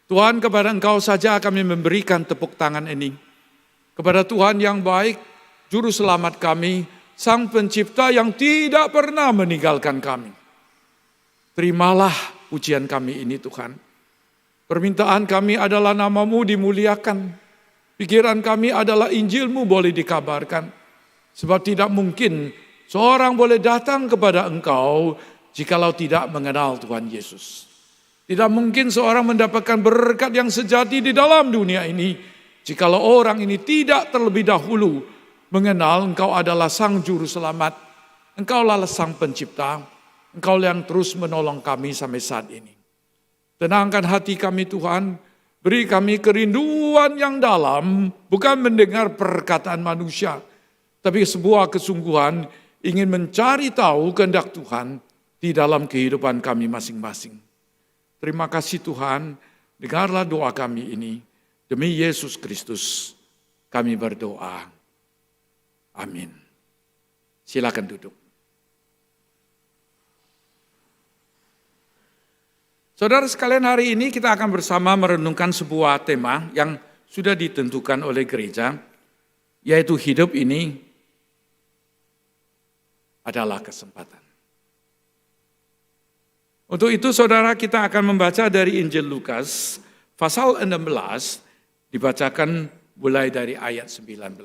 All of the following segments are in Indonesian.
Tuhan, kepada Engkau saja kami memberikan tepuk tangan ini. Kepada Tuhan yang baik, Juru Selamat kami, Sang Pencipta yang tidak pernah meninggalkan kami. Terimalah pujian kami ini Tuhan. Permintaan kami adalah nama-Mu dimuliakan. Pikiran kami adalah Injil-Mu boleh dikabarkan. Sebab tidak mungkin seorang boleh datang kepada Engkau jikalau tidak mengenal Tuhan Yesus. Tidak mungkin seorang mendapatkan berkat yang sejati di dalam dunia ini jikalau orang ini tidak terlebih dahulu mengenal Engkau adalah Sang Juru Selamat. Engkaulah Sang Pencipta. Engkau yang terus menolong kami sampai saat ini. Tenangkan hati kami Tuhan. Beri kami kerinduan yang dalam. Bukan mendengar perkataan manusia. Tapi sebuah kesungguhan ingin mencari tahu kehendak Tuhan di dalam kehidupan kami masing-masing. Terima kasih Tuhan. Dengarlah doa kami ini. Demi Yesus Kristus kami berdoa. Amin. Silakan duduk. Saudara sekalian, hari ini kita akan bersama merenungkan sebuah tema yang sudah ditentukan oleh gereja, yaitu hidup ini adalah kesempatan. Untuk itu saudara, kita akan membaca dari Injil Lukas, pasal 16, dibacakan mulai dari ayat 19.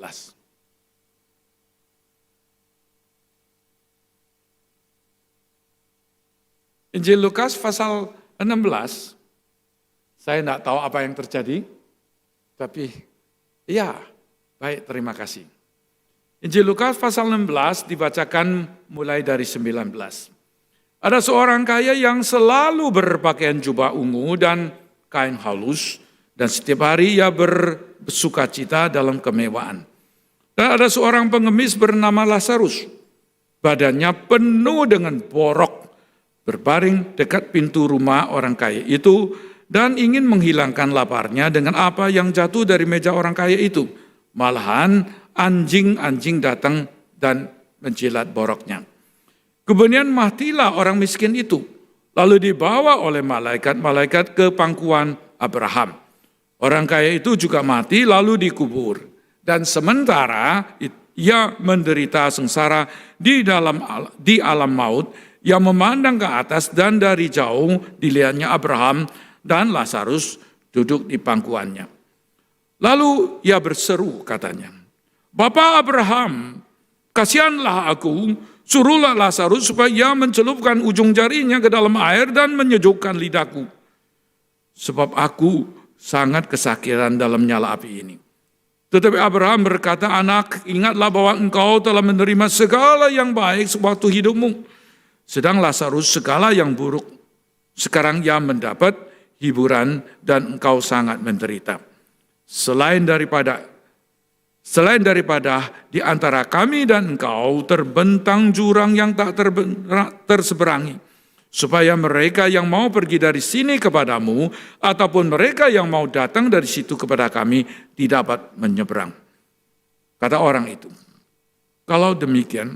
Injil Lukas pasal 16, saya tidak tahu apa yang terjadi, tapi ya, baik, terima kasih. Injil Lukas pasal 16 dibacakan mulai dari 19. Ada seorang kaya yang selalu berpakaian jubah ungu dan kain halus, dan setiap hari ia bersukacita dalam kemewahan. Dan ada seorang pengemis bernama Lazarus, badannya penuh dengan borok, berbaring dekat pintu rumah orang kaya itu dan ingin menghilangkan laparnya dengan apa yang jatuh dari meja orang kaya itu. Malahan anjing-anjing datang dan menjilat boroknya. Kemudian matilah orang miskin itu, lalu dibawa oleh malaikat-malaikat ke pangkuan Abraham. Orang kaya itu juga mati lalu dikubur. Dan sementara ia menderita sengsara di alam maut, yang memandang ke atas dan dari jauh dilihatnya Abraham dan Lazarus duduk di pangkuannya. Lalu ia berseru katanya, "Bapa Abraham, kasihanlah aku, suruhlah Lazarus supaya ia mencelupkan ujung jarinya ke dalam air dan menyejukkan lidahku. Sebab aku sangat kesakitan dalam nyala api ini." Tetapi Abraham berkata, "Anak, ingatlah bahwa engkau telah menerima segala yang baik sewaktu hidupmu. Sedang Lazarus segala yang buruk. Sekarang ia mendapat hiburan dan engkau sangat menderita. Selain daripada di antara kami dan engkau terbentang jurang yang tak terseberangi. Supaya mereka yang mau pergi dari sini kepadamu ataupun mereka yang mau datang dari situ kepada kami tidak dapat menyeberang." Kata orang itu, "Kalau demikian,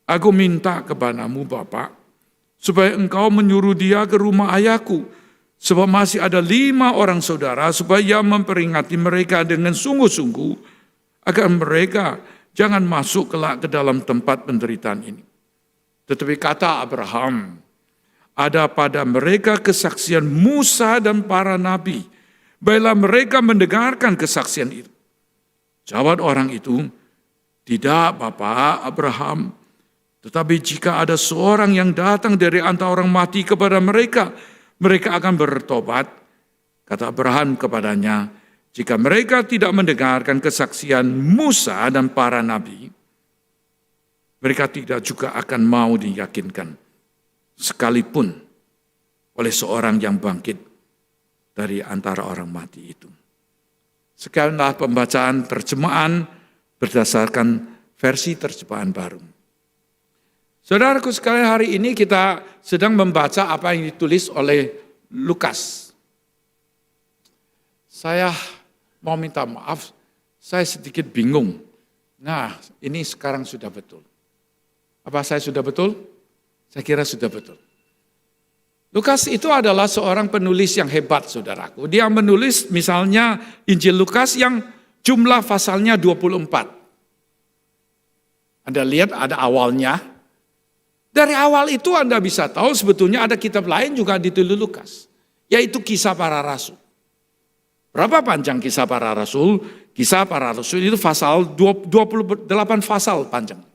aku minta kepadamu Bapa, supaya engkau menyuruh dia ke rumah ayahku, sebab masih ada 5 orang saudara, supaya ia memperingati mereka dengan sungguh-sungguh, agar mereka jangan masuk kelak ke dalam tempat penderitaan ini." Tetapi kata Abraham, "Ada pada mereka kesaksian Musa dan para nabi, baiklah mereka mendengarkan kesaksian itu." Jawab orang itu, "Tidak Bapa Abraham, tetapi jika ada seorang yang datang dari antara orang mati kepada mereka, mereka akan bertobat." Kata Abraham kepadanya, "Jika mereka tidak mendengarkan kesaksian Musa dan para nabi, mereka tidak juga akan mau diyakinkan, sekalipun oleh seorang yang bangkit dari antara orang mati itu." Sekianlah pembacaan terjemahan berdasarkan versi terjemahan baru. Saudaraku sekalian, hari ini kita sedang membaca apa yang ditulis oleh Lukas. Saya mau minta maaf, saya sedikit bingung. Nah, ini sekarang sudah betul. Apa saya sudah betul? Saya kira sudah betul. Lukas itu adalah seorang penulis yang hebat, saudaraku. Dia menulis misalnya Injil Lukas yang jumlah pasalnya 24. Anda lihat ada awalnya. Dari awal itu Anda bisa tahu sebetulnya ada kitab lain juga ditulis Lukas. Yaitu Kisah Para Rasul. Berapa panjang Kisah Para Rasul? Kisah Para Rasul itu pasal 28 pasal panjang.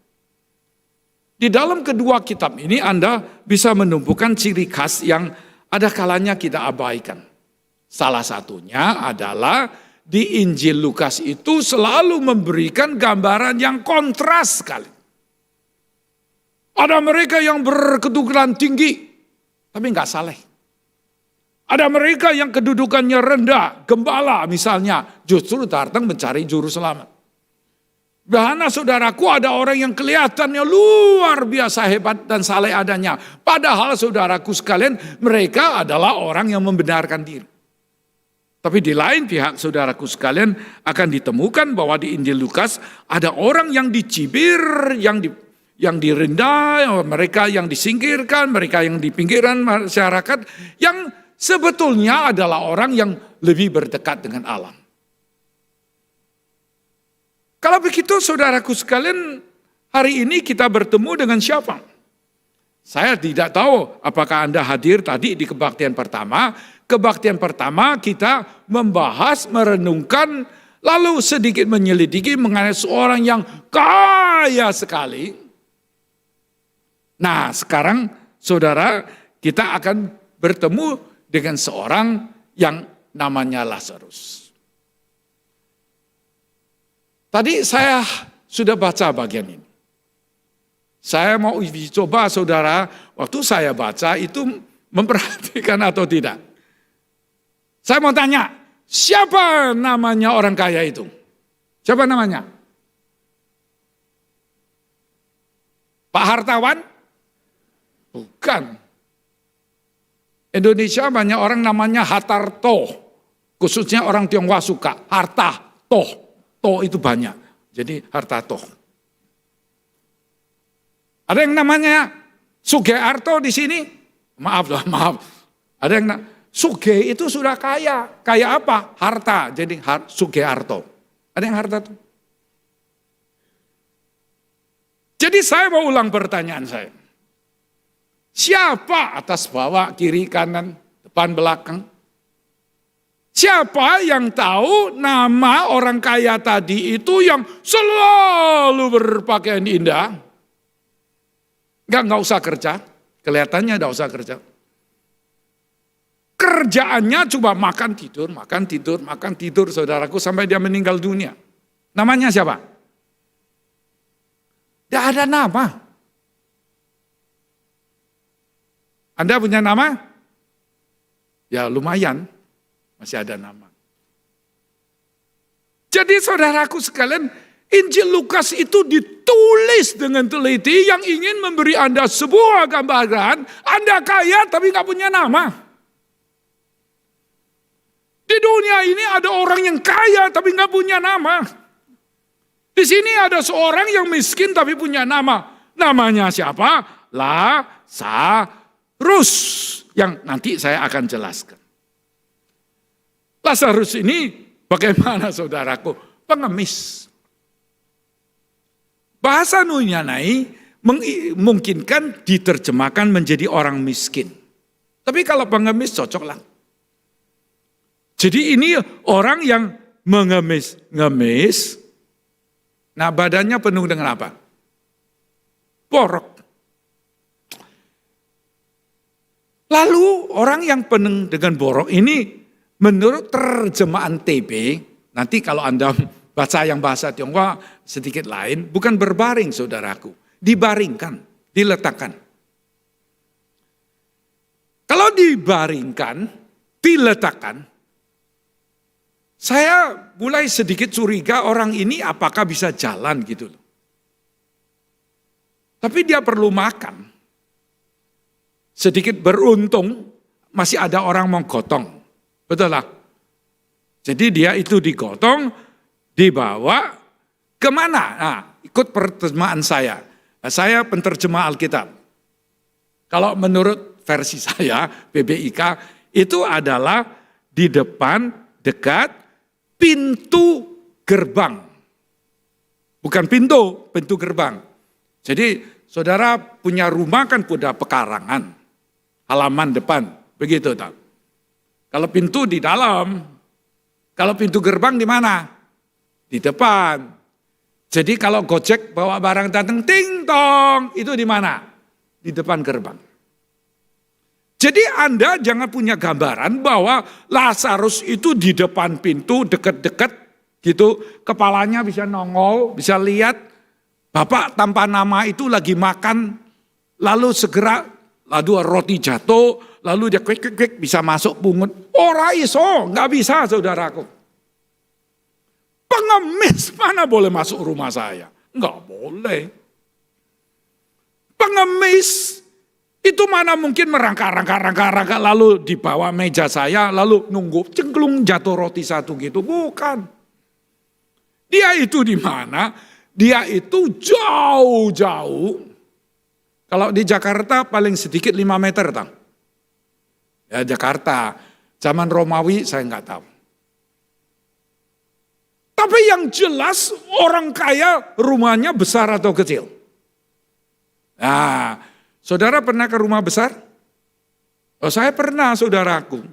Di dalam kedua kitab ini Anda bisa menumbuhkan ciri khas yang ada kalanya kita abaikan. Salah satunya adalah di Injil Lukas itu selalu memberikan gambaran yang kontras sekali. Ada mereka yang berkedudukan tinggi, tapi nggak saleh. Ada mereka yang kedudukannya rendah, gembala misalnya, justru datang mencari juru selamat. Bahana saudaraku ada orang yang kelihatannya luar biasa hebat dan saleh adanya. Padahal saudaraku sekalian mereka adalah orang yang membenarkan diri. Tapi di lain pihak saudaraku sekalian akan ditemukan bahwa di Injil Lukas ada orang yang dicibir, yang direndah, mereka yang disingkirkan, mereka yang di pinggiran masyarakat, yang sebetulnya adalah orang yang lebih berdekat dengan Allah. Kalau begitu saudaraku sekalian, hari ini kita bertemu dengan siapa? Saya tidak tahu apakah Anda hadir tadi di kebaktian pertama. Kebaktian pertama kita membahas, merenungkan, lalu sedikit menyelidiki mengenai seorang yang kaya sekali. Nah sekarang saudara kita akan bertemu dengan seorang yang namanya Lazarus. Tadi saya sudah baca bagian ini. Saya mau uji coba saudara, waktu saya baca itu memperhatikan atau tidak. Saya mau tanya, siapa namanya orang kaya itu? Siapa namanya? Pak Hartawan? Bukan. Indonesia banyak orang namanya Hatarto. Khususnya orang Tionghoa suka. Harta, toh. Toh itu banyak. Jadi harta toh. Ada yang namanya Sugiarto di sini? Maaf. Ada yang Suge itu sudah kaya. Kaya apa? Harta. Jadi Sugiarto. Ada yang harta tuh. Jadi saya mau ulang pertanyaan saya. Siapa atas bawah, kiri, kanan, depan, belakang? Siapa yang tahu nama orang kaya tadi itu yang selalu berpakaian indah? Enggak usah kerja. Kelihatannya enggak usah kerja. Kerjaannya cuma makan tidur, saudaraku, sampai dia meninggal dunia. Namanya siapa? Tidak ada nama. Anda punya nama? Ya lumayan. Masih ada nama. Jadi saudaraku sekalian, Injil Lukas itu ditulis dengan teliti yang ingin memberi Anda sebuah gambaran. Anda kaya tapi nggak punya nama. Di dunia ini ada orang yang kaya tapi nggak punya nama. Di sini ada seorang yang miskin tapi punya nama. Namanya siapa? Lazarus. Yang nanti saya akan jelaskan. Lazarus ini bagaimana saudaraku? Pengemis. Bahasa Nunyanai memungkinkan diterjemahkan menjadi orang miskin. Tapi kalau pengemis cocok lah. Jadi ini orang yang mengemis. Nah badannya penuh dengan apa? Borok. Lalu orang yang penuh dengan borok ini menurut terjemahan TB, nanti kalau Anda baca yang bahasa Tionghoa sedikit lain, bukan berbaring saudaraku, dibaringkan, diletakkan. Kalau dibaringkan, diletakkan, saya mulai sedikit curiga orang ini apakah bisa jalan gitu loh. Tapi dia perlu makan. Sedikit beruntung masih ada orang mau gotong. Betul lah. Jadi dia itu digotong, dibawa kemana? Nah, ikut penerjemahan saya. Nah, saya penterjemah Alkitab. Kalau menurut versi saya, PBIK, itu adalah di depan dekat pintu gerbang. Bukan pintu gerbang. Jadi saudara punya rumah kan punya pekarangan, halaman depan, begitu tak? Kalau pintu di dalam, kalau pintu gerbang di mana? Di depan. Jadi kalau Gojek bawa barang datang, ting tong, itu di mana? Di depan gerbang. Jadi Anda jangan punya gambaran bahwa Lazarus itu di depan pintu dekat-dekat gitu, kepalanya bisa nongol, bisa lihat bapak tanpa nama itu lagi makan, lalu segera lalu roti jatuh, lalu dia kwek bisa masuk pungut. Ora iso, nggak bisa saudaraku. Pengemis mana boleh masuk rumah saya? Nggak boleh. Pengemis itu mana mungkin merangkak lalu di bawah meja saya lalu nunggu cengklung jatuh roti satu gitu. Bukan. Dia itu di mana? Dia itu jauh-jauh. Kalau di Jakarta paling sedikit 5 meter. Tang. Ya Jakarta. Zaman Romawi saya nggak tahu. Tapi yang jelas orang kaya rumahnya besar atau kecil. Nah, saudara pernah ke rumah besar? Oh, saya pernah saudaraku.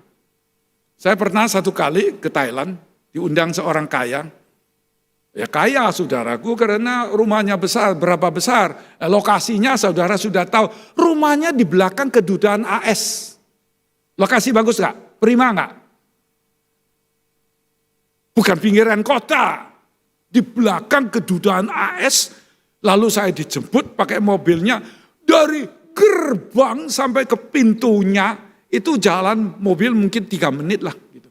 Saya pernah satu kali ke Thailand, diundang seorang kaya. Ya kaya saudaraku karena rumahnya besar, berapa besar. Lokasinya saudara sudah tahu, rumahnya di belakang kedutaan AS. Lokasi bagus gak? Prima gak? Bukan pinggiran kota, di belakang kedutaan AS, lalu saya dijemput pakai mobilnya, dari gerbang sampai ke pintunya, itu jalan mobil mungkin 3 menit lah. Gitu.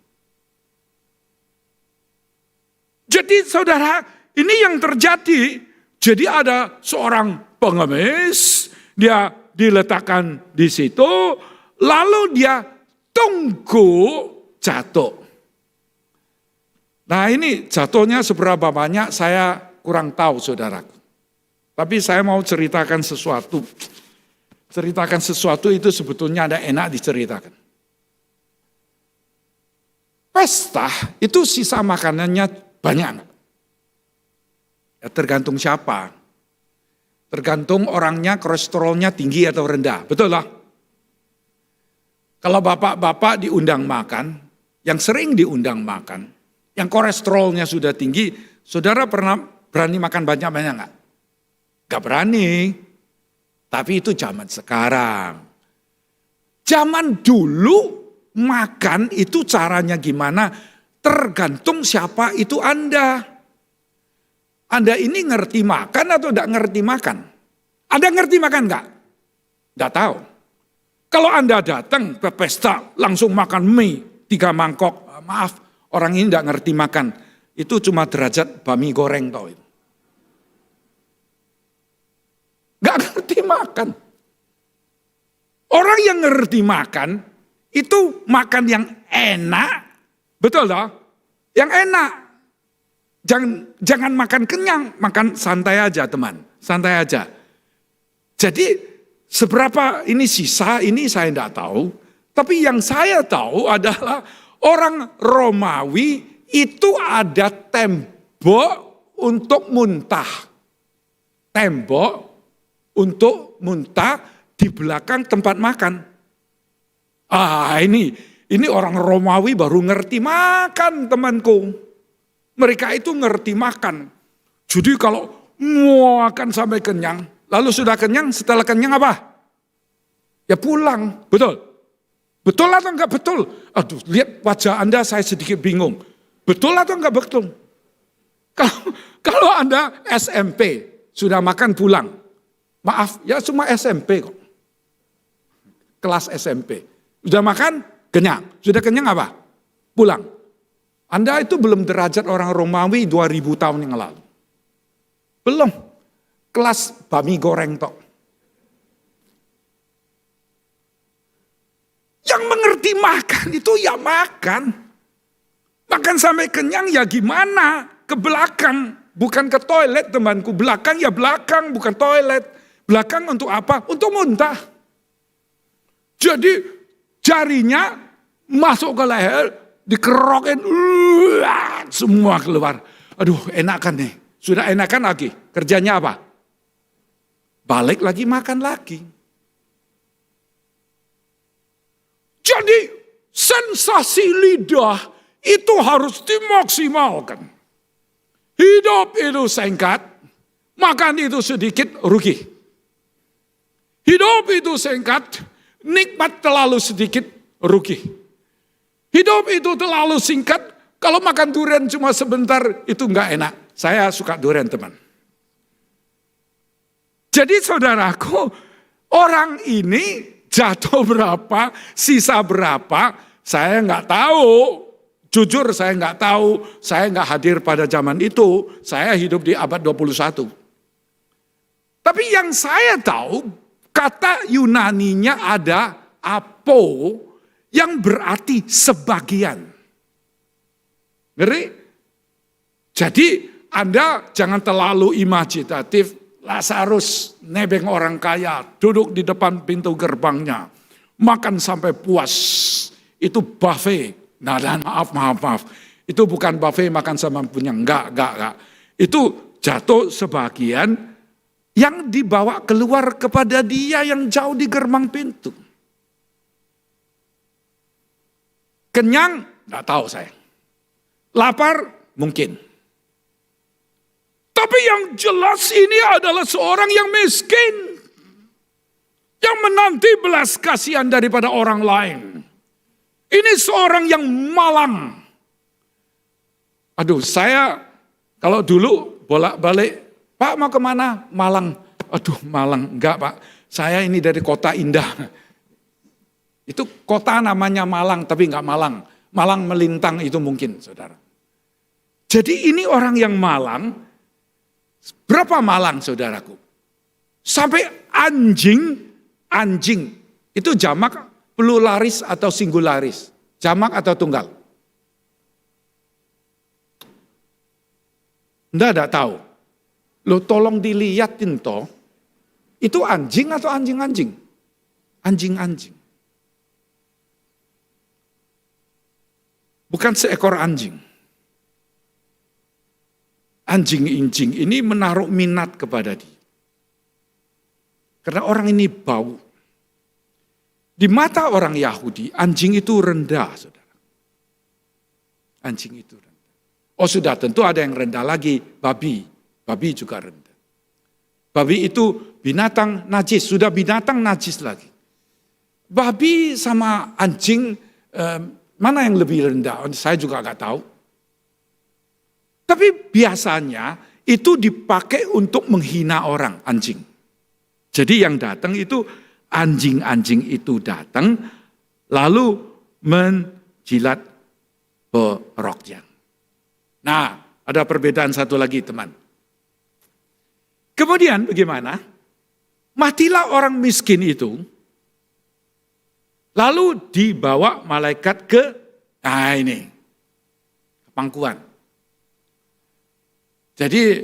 Jadi saudara, ini yang terjadi, jadi ada seorang pengemis, dia diletakkan di situ, lalu dia tunggu jatuh. Nah ini jatuhnya seberapa banyak saya kurang tahu saudaraku. Tapi saya mau ceritakan sesuatu. Ceritakan sesuatu itu sebetulnya ada enak diceritakan. Pesta itu sisa makanannya banyak. Ya, tergantung siapa. Tergantung orangnya kolesterolnya tinggi atau rendah. Betul lah. Kalau bapak-bapak diundang makan, yang sering diundang makan, yang kolesterolnya sudah tinggi, saudara pernah berani makan banyak-banyak enggak? Enggak berani. Tapi itu zaman sekarang. Zaman dulu makan itu caranya gimana? Tergantung siapa itu Anda. Anda ini ngerti makan atau enggak ngerti makan? Anda ngerti makan enggak? Enggak tahu. Kalau Anda datang ke pesta langsung makan mie 3 mangkok, maaf. Orang ini tidak ngerti makan. Itu cuma derajat bami goreng tau itu. Gak ngerti makan. Orang yang ngerti makan, itu makan yang enak. Betul toh? Yang enak. Jangan makan kenyang, makan santai aja teman. Santai aja. Jadi seberapa ini sisa, ini saya tidak tahu. Tapi yang saya tahu adalah orang Romawi itu ada tembok untuk muntah. Tembok untuk muntah di belakang tempat makan. Ini orang Romawi baru ngerti makan temanku. Mereka itu ngerti makan. Jadi kalau mau makan sampai kenyang, lalu sudah kenyang, setelah kenyang apa? Ya pulang, betul. Betul atau enggak betul? Aduh, lihat wajah Anda saya sedikit bingung. Betul atau enggak betul? Kalau Anda SMP, sudah makan pulang. Maaf, ya cuma SMP kok. Kelas SMP. Sudah makan, kenyang. Sudah kenyang apa? Pulang. Anda itu belum derajat orang Romawi 2000 tahun yang lalu. Belum. Kelas bami goreng tok. Yang mengerti makan itu ya makan. Makan sampai kenyang ya gimana? Ke belakang. Bukan ke toilet temanku. Belakang ya belakang bukan toilet. Belakang untuk apa? Untuk muntah. Jadi jarinya masuk ke leher, dikerokin, semua keluar. Aduh, enakan nih. Sudah enakan lagi. Kerjanya apa? Balik lagi makan lagi. Jadi sensasi lidah itu harus dimaksimalkan. Hidup itu singkat, makan itu sedikit, rugi. Hidup itu singkat, nikmat terlalu sedikit, rugi. Hidup itu terlalu singkat, kalau makan durian cuma sebentar, itu enggak enak. Saya suka durian, teman. Jadi saudaraku, orang ini jatuh berapa, sisa berapa, saya enggak tahu. Jujur saya enggak tahu, saya enggak hadir pada zaman itu, saya hidup di abad 21. Tapi yang saya tahu, kata Yunaninya ada apo, yang berarti sebagian. Ngeri? Jadi Anda jangan terlalu imajinatif. Lazarus nebeng orang kaya, duduk di depan pintu gerbangnya, makan sampai puas. Itu buffet. Nah, dan maaf. Itu bukan buffet makan sama punya, enggak. Itu jatuh sebagian yang dibawa keluar kepada dia yang jauh di gerbang pintu. Kenyang? Enggak tahu saya. Lapar? Mungkin. Tapi yang jelas ini adalah seorang yang miskin. Yang menanti belas kasihan daripada orang lain. Ini seorang yang malang. Aduh, saya kalau dulu bolak-balik, Pak mau kemana? Malang. Aduh, Malang. Enggak, Pak. Saya ini dari kota indah. Itu kota namanya Malang, tapi enggak Malang. Malang melintang itu mungkin, saudara. Jadi ini orang yang malang. Berapa malang, saudaraku? Sampai anjing. Itu jamak pluralis atau singularis? Jamak atau tunggal? Enggak tahu. Loh, tolong dilihatin toh. Itu anjing atau anjing-anjing? Anjing-anjing. Bukan seekor anjing. Anjing-anjing ini menaruh minat kepada dia. Karena orang ini bau. Di mata orang Yahudi, anjing itu rendah, saudara. Anjing itu rendah. Oh sudah, tentu ada yang rendah lagi, babi. Babi juga rendah. Babi itu binatang najis, sudah binatang najis lagi. Babi sama anjing, mana yang lebih rendah? Saya juga nggak tahu. Tapi biasanya itu dipakai untuk menghina orang, anjing. Jadi yang datang itu anjing-anjing itu datang lalu menjilat peroknya. Nah, ada perbedaan satu lagi, teman. Kemudian bagaimana? Matilah orang miskin itu, lalu dibawa malaikat ke, pangkuan. Jadi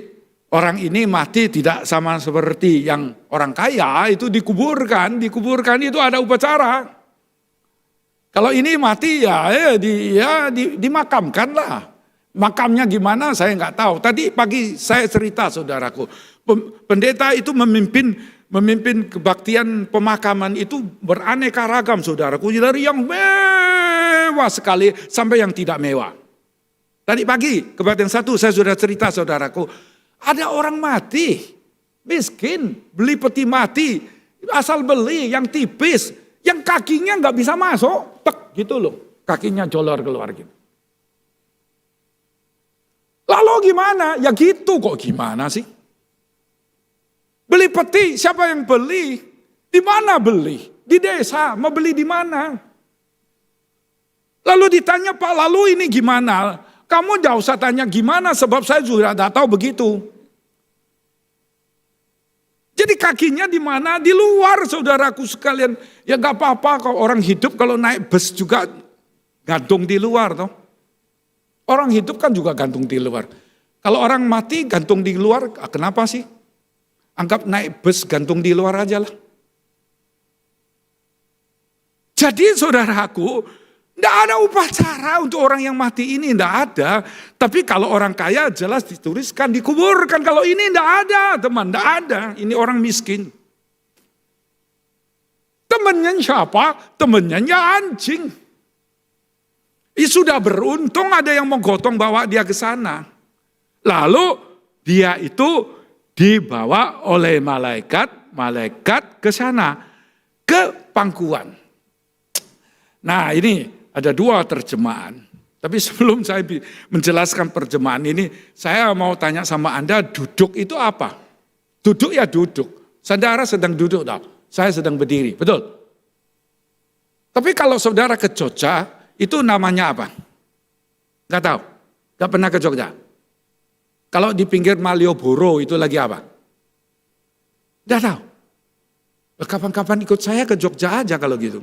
orang ini mati tidak sama seperti yang orang kaya, itu dikuburkan itu ada upacara. Kalau ini mati dimakamkan lah. Makamnya gimana saya nggak tahu. Tadi pagi saya cerita, saudaraku, pendeta itu memimpin kebaktian pemakaman itu beraneka ragam, saudaraku, dari yang mewah sekali sampai yang tidak mewah. Tadi pagi, kebaktian satu saya sudah cerita, saudaraku. Ada orang mati, miskin, beli peti mati, asal beli yang tipis, yang kakinya nggak bisa masuk, gitu loh. Kakinya jolor keluar gitu. Lalu gimana? Ya gitu kok, gimana sih? Beli peti, siapa yang beli? Di mana beli? Di desa, mau beli di mana? Lalu ditanya, Pak, lalu ini gimana? Kamu gak usah tanya gimana, sebab saya juga tidak tahu begitu. Jadi kakinya di mana? Di luar, saudaraku sekalian. Ya gak apa-apa kalau orang hidup kalau naik bus juga gantung di luar. Toh. Orang hidup kan juga gantung di luar. Kalau orang mati gantung di luar, kenapa sih? Anggap naik bus gantung di luar aja lah. Jadi saudaraku, tidak ada upacara untuk orang yang mati ini, tidak ada. Tapi kalau orang kaya jelas dituliskan, dikuburkan. Kalau ini tidak ada, teman, tidak ada. Ini orang miskin. Temannya siapa? Temannya anjing. Sudah beruntung ada yang mau gotong bawa dia ke sana. Lalu dia itu dibawa oleh malaikat ke sana, ke pangkuan. Nah ini ada dua terjemahan. Tapi sebelum saya menjelaskan terjemahan ini, saya mau tanya sama Anda, duduk itu apa? Duduk ya duduk. Saudara sedang duduk, saya sedang berdiri, betul? Tapi kalau saudara ke Jogja, itu namanya apa? Enggak tahu, enggak pernah ke Jogja. Kalau di pinggir Malioboro itu lagi apa? Enggak tahu. Kapan-kapan ikut saya ke Jogja aja kalau gitu.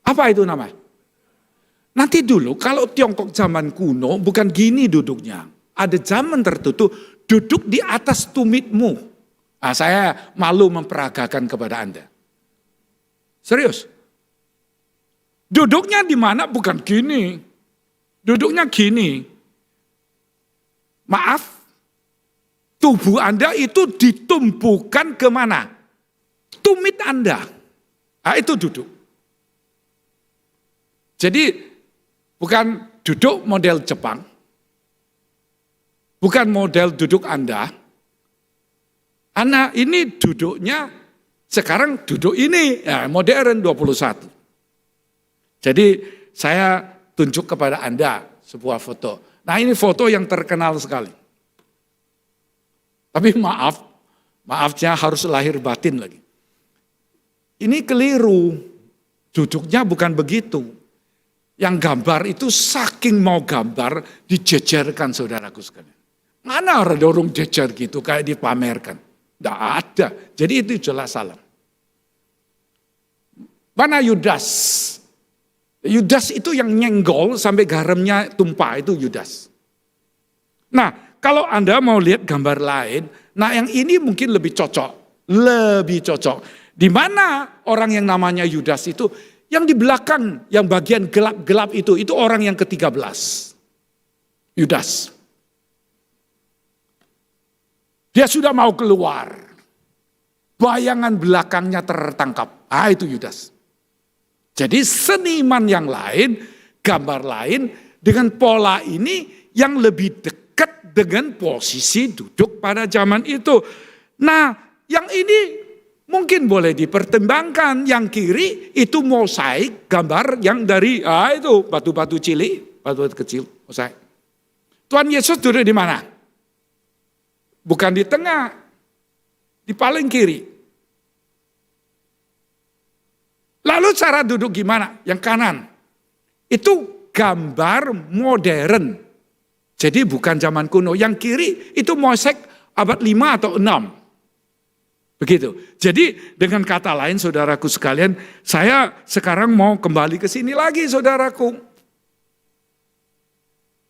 Apa itu namanya? Nanti dulu kalau Tiongkok zaman kuno bukan gini duduknya. Ada zaman tertentu duduk di atas tumitmu. Nah, saya malu memperagakan kepada Anda. Serius. Duduknya di mana bukan gini. Duduknya gini. Maaf, tubuh Anda itu ditumpukan kemana? Tumit Anda. Nah, itu duduk. Jadi bukan duduk model Jepang. Bukan model duduk Anda. Anda ini duduknya sekarang duduk ini, ya, modern 21. Jadi saya tunjuk kepada Anda sebuah foto. Nah ini foto yang terkenal sekali. Tapi maafnya harus lahir batin lagi. Ini keliru, duduknya bukan begitu. Yang gambar itu saking mau gambar dijejerkan saudaraku sekalian. Mana ada dorong jejer gitu kayak dipamerkan. Tidak ada, jadi itu jelas salah. Mana Yudas? Yudas itu yang nyenggol sampai garamnya tumpah, itu Yudas. Nah, kalau Anda mau lihat gambar lain, nah yang ini mungkin lebih cocok. Lebih cocok. Di mana orang yang namanya Yudas itu, yang di belakang, yang bagian gelap-gelap itu orang yang ke-13. Yudas. Dia sudah mau keluar. Bayangan belakangnya tertangkap. Ah, itu Yudas. Jadi seniman yang lain, gambar lain, dengan pola ini yang lebih dekat dengan posisi duduk pada zaman itu. Nah, yang ini mungkin boleh dipertimbangkan. Yang kiri itu mosaik, gambar yang dari itu batu-batu cilik, batu-batu kecil, mosaik. Tuhan Yesus duduk di mana? Bukan di tengah, di paling kiri. Lalu cara duduk gimana? Yang kanan. Itu gambar modern. Jadi bukan zaman kuno. Yang kiri itu mosaik abad 5 atau 6. Begitu. Jadi dengan kata lain saudaraku sekalian, saya sekarang mau kembali ke sini lagi saudaraku.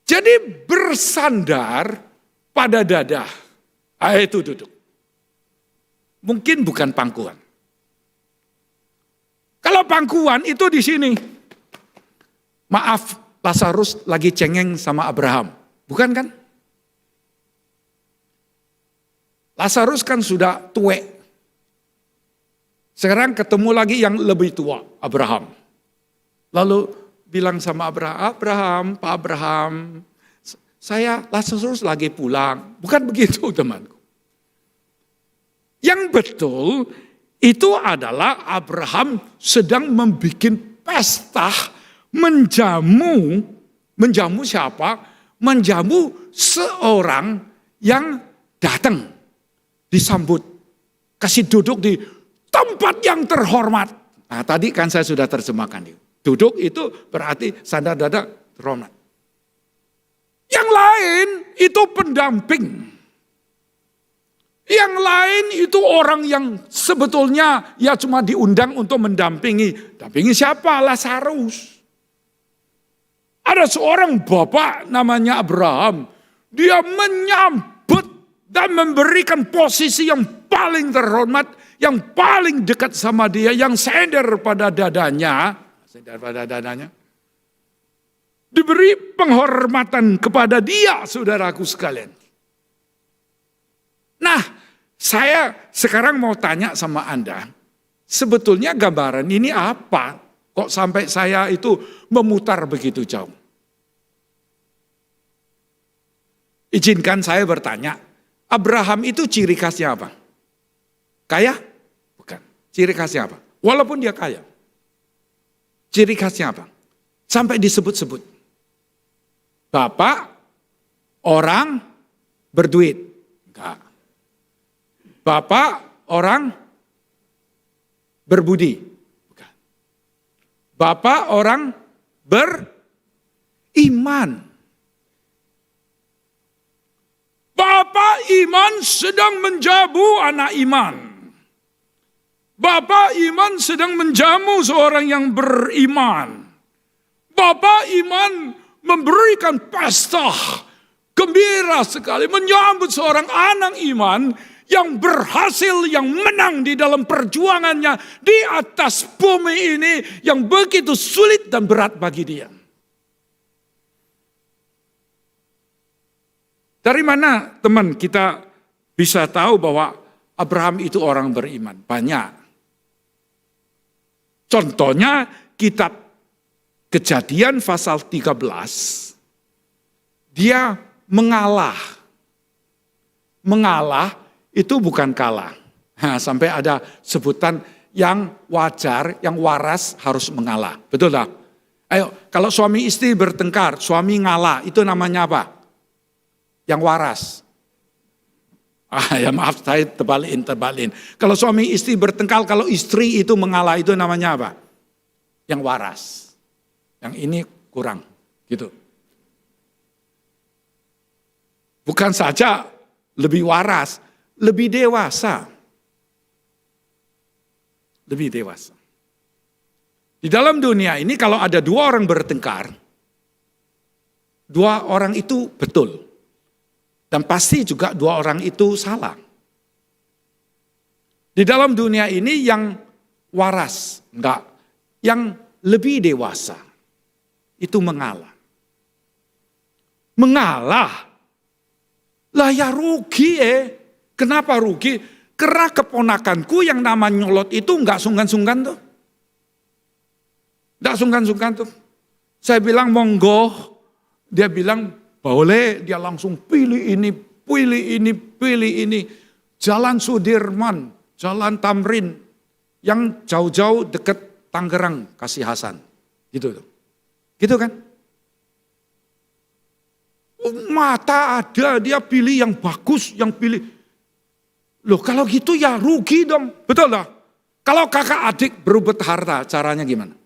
Jadi bersandar pada dada. Itu duduk. Mungkin bukan pangkuan. Kalau pangkuan itu di sini. Maaf, Lazarus lagi cengeng sama Abraham. Bukan kan? Lazarus kan sudah tua. Sekarang ketemu lagi yang lebih tua, Abraham. Lalu bilang sama Abraham, Pak Abraham, saya Lazarus lagi pulang. Bukan begitu temanku. Yang betul itu adalah Abraham sedang membuat pesta menjamu siapa? Menjamu seorang yang datang disambut. Kasih duduk di tempat yang terhormat. Nah tadi kan saya sudah terjemahkan. Duduk itu berarti sandar dada terhormat. Yang lain itu pendamping. Yang lain itu orang yang sebetulnya ya cuma diundang untuk mendampingi. Dampingi siapa? Lazarus. Ada seorang bapak namanya Abraham. Dia menyambut dan memberikan posisi yang paling terhormat yang paling dekat sama dia, yang sender pada dadanya, diberi penghormatan kepada dia, saudaraku sekalian. Nah, saya sekarang mau tanya sama Anda, sebetulnya gambaran ini apa? Kok sampai saya itu memutar begitu jauh? Izinkan saya bertanya, Abraham itu ciri khasnya apa? Kaya? Bukan. Ciri khasnya apa? Walaupun dia kaya. Ciri khasnya apa? Sampai disebut-sebut. Bapak orang berduit. Enggak. Bapak orang berbudi. Bukan. Bapak orang beriman. Bapak iman sedang menjamu anak iman. Bapak iman sedang menjamu seorang yang beriman. Bapak iman memberikan pesta gembira sekali menyambut seorang anak iman yang berhasil, yang menang di dalam perjuangannya di atas bumi ini yang begitu sulit dan berat bagi dia. Dari mana teman kita bisa tahu bahwa Abraham itu orang beriman? Banyak. Contohnya kitab Kejadian pasal 13, dia mengalah. Mengalah itu bukan kalah. Nah, sampai ada sebutan yang wajar, yang waras harus mengalah. Betul tak? Ayo, kalau suami istri bertengkar, suami ngalah, itu namanya apa? Yang waras. Ya maaf, saya terbalikin. Kalau suami istri bertengkar, kalau istri itu mengalah, itu namanya apa? Yang waras. Yang ini kurang, gitu. Bukan saja lebih waras, lebih dewasa. Lebih dewasa. Di dalam dunia ini kalau ada dua orang bertengkar, dua orang itu betul. Dan pasti juga dua orang itu salah. Di dalam dunia ini yang waras, enggak, yang lebih dewasa, itu mengalah. Mengalah. Lah ya rugi Kenapa rugi? Karena keponakanku yang nama nyolot itu enggak sungkan-sungkan tuh. Enggak sungkan-sungkan tuh. Saya bilang monggo, dia bilang boleh, dia langsung pilih ini, pilih ini. Jalan Sudirman, Jalan Tamrin, yang jauh-jauh dekat Tangerang, Kasih Hasan. Gitu tuh. Gitu kan? Mata ada, dia pilih yang bagus, yang pilih. Loh kalau gitu ya rugi dong, betul lah. Kalau kakak adik berebut harta, caranya gimana?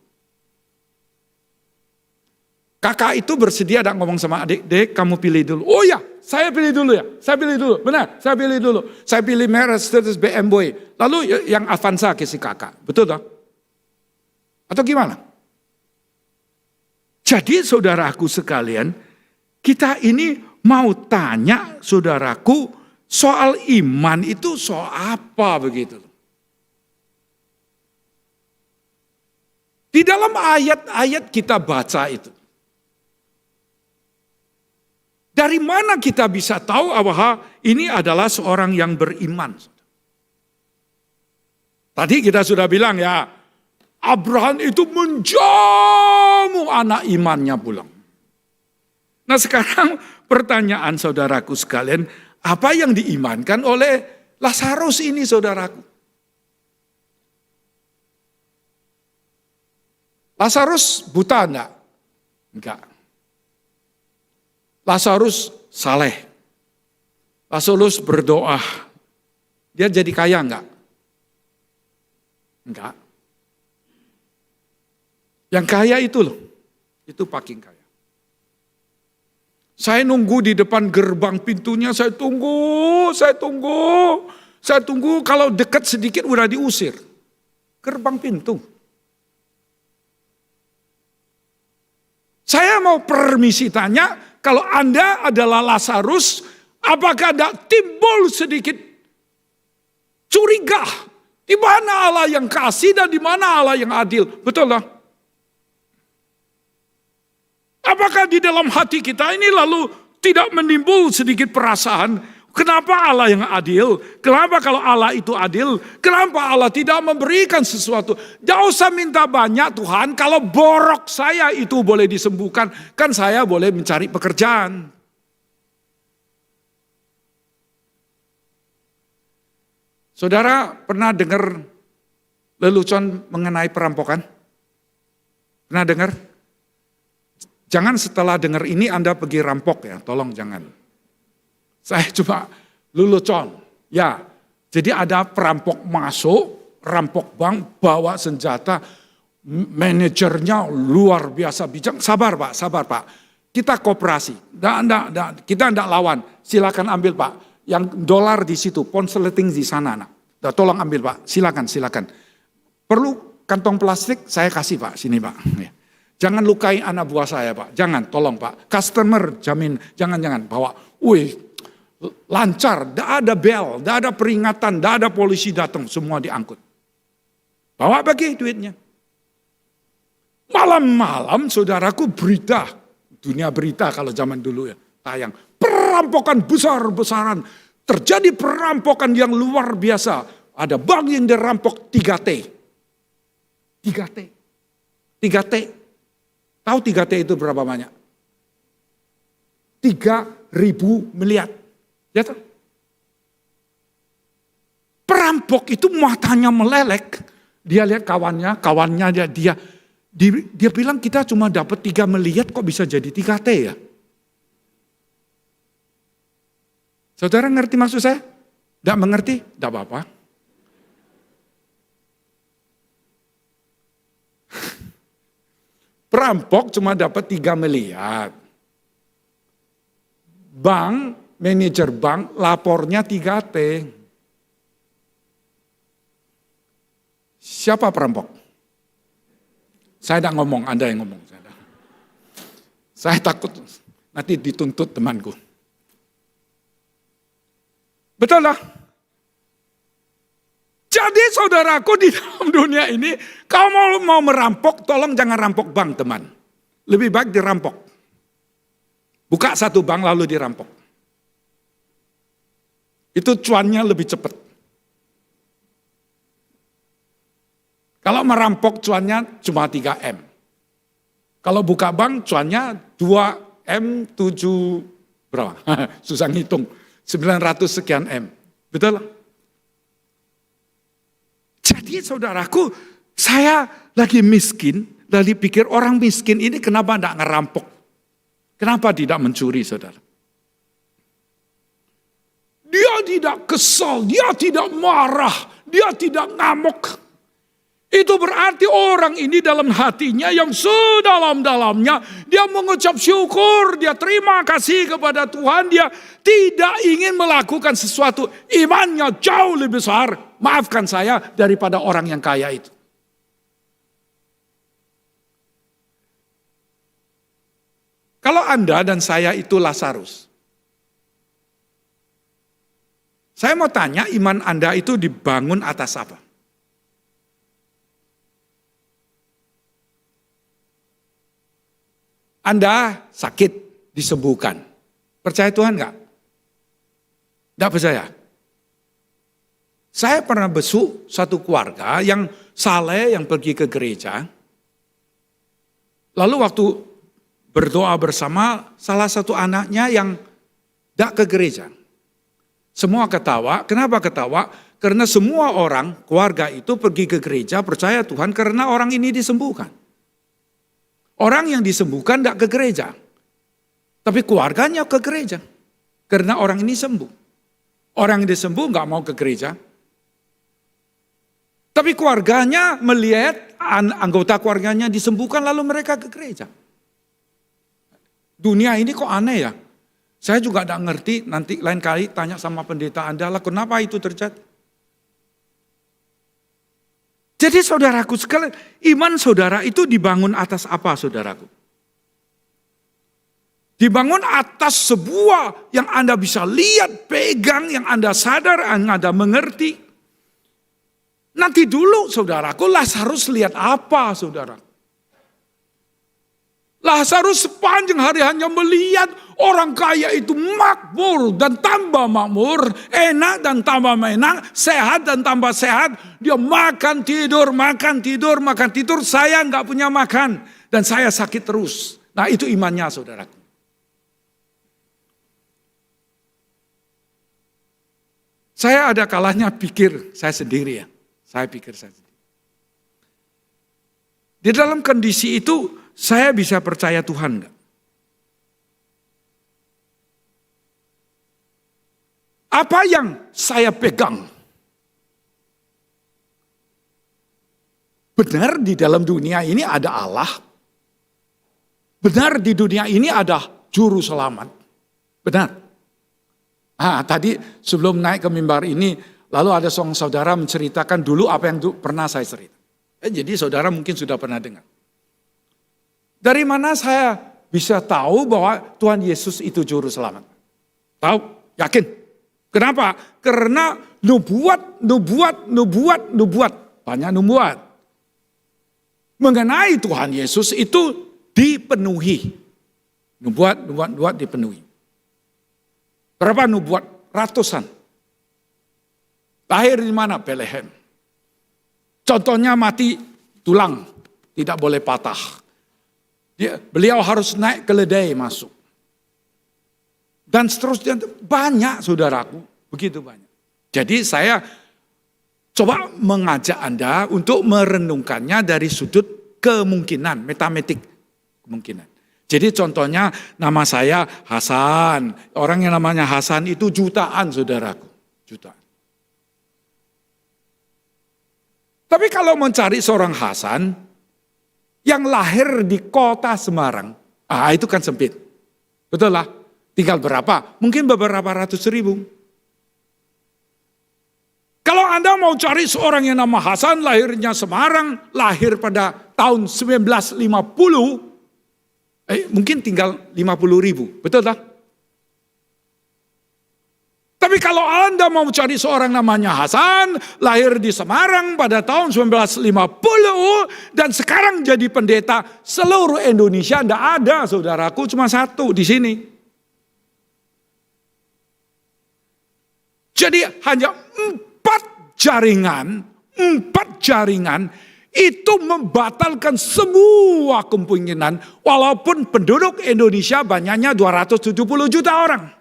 Kakak itu bersedia ada ngomong sama adik, dek kamu pilih dulu. Oh ya, saya pilih dulu ya, saya pilih dulu. Benar, saya pilih dulu. Saya pilih Mercedes BMW. Lalu yang Avanza kasih kakak, betul tak? Atau gimana? Jadi saudaraku sekalian, kita ini mau tanya saudaraku, soal iman itu soal apa begitu? Di dalam ayat-ayat kita baca itu, dari mana kita bisa tahu bahwa ini adalah seorang yang beriman? Tadi kita sudah bilang ya, Abraham itu menjamu anak imannya pulang. Nah sekarang pertanyaan saudaraku sekalian, apa yang diimankan oleh Lazarus ini saudaraku? Lazarus buta enggak? Enggak. Lazarus saleh. Lazarus berdoa. Dia jadi kaya enggak? Enggak. Yang kaya itu loh. Itu paling kaya. Saya nunggu di depan gerbang pintunya, saya tunggu. Kalau dekat sedikit udah diusir. Gerbang pintu. Saya mau permisi tanya, kalau Anda adalah Lazarus, apakah ada timbul sedikit curiga? Di mana Allah yang kasih dan di mana Allah yang adil? Betul lah. Apakah di dalam hati kita ini lalu tidak menimbul sedikit perasaan, kenapa Allah yang adil? Kenapa kalau Allah itu adil? Kenapa Allah tidak memberikan sesuatu? Tidak usah minta banyak Tuhan, kalau borok saya itu boleh disembuhkan, kan saya boleh mencari pekerjaan. Saudara pernah dengar lelucon mengenai perampokan? Pernah dengar? Jangan setelah dengar ini Anda pergi rampok ya, tolong jangan. Saya cuma lelucon. Ya, jadi ada perampok masuk, rampok bank, bawa senjata, manajernya luar biasa bijak. Sabar Pak. Kita kooperasi, kita tidak lawan. Silakan ambil Pak, yang dolar di situ, konsleting di sana. Tolong ambil Pak, silakan. Perlu kantong plastik, saya kasih Pak, sini Pak. Ya. Jangan lukai anak buah saya Pak, jangan, tolong Pak. Customer jamin, jangan bawa. Lancar, tidak ada bel, tidak ada peringatan, tidak ada polisi datang, semua diangkut. Bawa bagi duitnya. Malam-malam saudaraku berita, dunia berita kalau zaman dulu ya, tayang. Perampokan besar-besaran, terjadi perampokan yang luar biasa. Ada bank yang dirampok 3T. 3T. Tahu 3T itu berapa banyak? 3.000 miliar. Ya tahu? Perampok itu matanya melelek. Dia lihat kawannya dia bilang kita cuma dapat 3 miliar kok bisa jadi 3T ya? Saudara ngerti maksud saya? Tidak mengerti? Tidak apa-apa. Perampok cuma dapat 3 miliar. Manajer bank lapornya 3T. Siapa perampok? Saya tidak ngomong, Anda yang ngomong. Saya takut nanti dituntut temanku. Betul lah. Jadi saudaraku di dalam dunia ini, kalau mau merampok, tolong jangan rampok bank teman. Lebih baik dirampok. Buka satu bank lalu dirampok. Itu cuannya lebih cepat. Kalau merampok cuannya cuma 3M. Kalau buka bank cuannya 2M 7 berapa? Susah ngitung. 900 sekian M. Betul? Jadi saudaraku, saya lagi miskin, lagi pikir orang miskin ini kenapa tidak ngerampok? Kenapa tidak mencuri saudara? Dia tidak kesal, dia tidak marah, dia tidak ngamuk. Itu berarti orang ini dalam hatinya yang sedalam-dalamnya, dia mengucap syukur, dia terima kasih kepada Tuhan, dia tidak ingin melakukan sesuatu. Imannya jauh lebih besar, maafkan saya, daripada orang yang kaya itu. Kalau Anda dan saya itu Lazarus, saya mau tanya, iman Anda itu dibangun atas apa? Anda sakit, disembuhkan. Percaya Tuhan enggak? Enggak percaya? Saya pernah besuk satu keluarga yang saleh, yang pergi ke gereja. Lalu waktu berdoa bersama, salah satu anaknya yang enggak ke gereja. Semua ketawa. Kenapa ketawa? Karena semua orang, keluarga itu pergi ke gereja, percaya Tuhan karena orang ini disembuhkan. Orang yang disembuhkan tidak ke gereja. Tapi keluarganya ke gereja. Karena orang ini sembuh. Orang yang disembuh nggak mau ke gereja. Tapi keluarganya melihat anggota keluarganya disembuhkan lalu mereka ke gereja. Dunia ini kok aneh ya. Saya juga tidak ngerti, nanti lain kali tanya sama pendeta Anda lah kenapa itu terjadi. Jadi saudaraku sekalian, iman saudara itu dibangun atas apa saudaraku? Dibangun atas sebuah yang Anda bisa lihat, pegang, yang Anda sadar, yang Anda mengerti. Nanti dulu saudaraku, Lazarus lihat apa saudara? Lazarus sepanjang hari hanya melihat orang kaya itu makmur dan tambah makmur, enak dan tambah enak, sehat dan tambah sehat. Dia makan tidur, makan tidur, makan tidur. Saya nggak punya makan dan saya sakit terus. Nah itu imannya saudaraku. Saya ada kalanya pikir saya sendiri ya. Saya pikir saya sendiri. Di dalam kondisi itu saya bisa percaya Tuhan enggak? Apa yang saya pegang? Benar di dalam dunia ini ada Allah. Benar di dunia ini ada juru selamat. Benar. Tadi sebelum naik ke mimbar ini, lalu ada seorang saudara menceritakan dulu apa yang pernah saya cerita. Jadi saudara mungkin sudah pernah dengar. Dari mana saya bisa tahu bahwa Tuhan Yesus itu juru selamat? Tahu? Yakin? Kenapa? Karena nubuat. Banyak nubuat. Mengenai Tuhan Yesus itu dipenuhi. Nubuat dipenuhi. Berapa nubuat? Ratusan. Lahir di mana? Bethlehem. Contohnya mati tulang. Tidak boleh patah. Beliau harus naik keledai masuk. Dan seterusnya banyak saudaraku, begitu banyak. Jadi saya coba mengajak Anda untuk merenungkannya dari sudut kemungkinan, matematik kemungkinan. Jadi contohnya nama saya Hasan, orang yang namanya Hasan itu jutaan saudaraku, jutaan. Tapi kalau mencari seorang Hasan, yang lahir di kota Semarang, itu kan sempit. Betul lah, tinggal berapa? Mungkin beberapa ratus ribu. Kalau Anda mau cari seorang yang nama Hasan, lahirnya Semarang, lahir pada tahun 1950, mungkin tinggal 50 ribu. Betul lah? Tapi kalau Anda mau cari seorang namanya Hasan, lahir di Semarang pada tahun 1950, dan sekarang jadi pendeta seluruh Indonesia, tidak ada saudaraku, cuma satu di sini. Jadi hanya 4 jaringan itu membatalkan semua kemungkinan, walaupun penduduk Indonesia banyaknya 270 juta orang.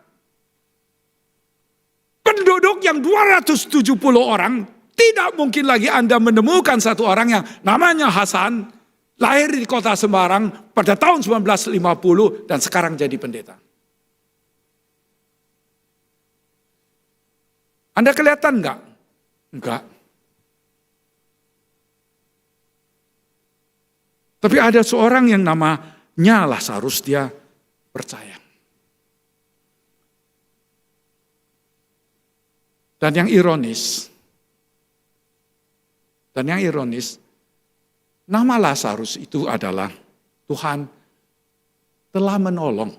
Penduduk yang 270 orang, tidak mungkin lagi Anda menemukan satu orang yang namanya Hasan, lahir di kota Semarang pada tahun 1950 dan sekarang jadi pendeta. Anda kelihatan enggak? Enggak. Tapi ada seorang yang namanya Lazarus, dia percaya. Dan yang ironis, nama Lazarus itu adalah Tuhan telah menolong.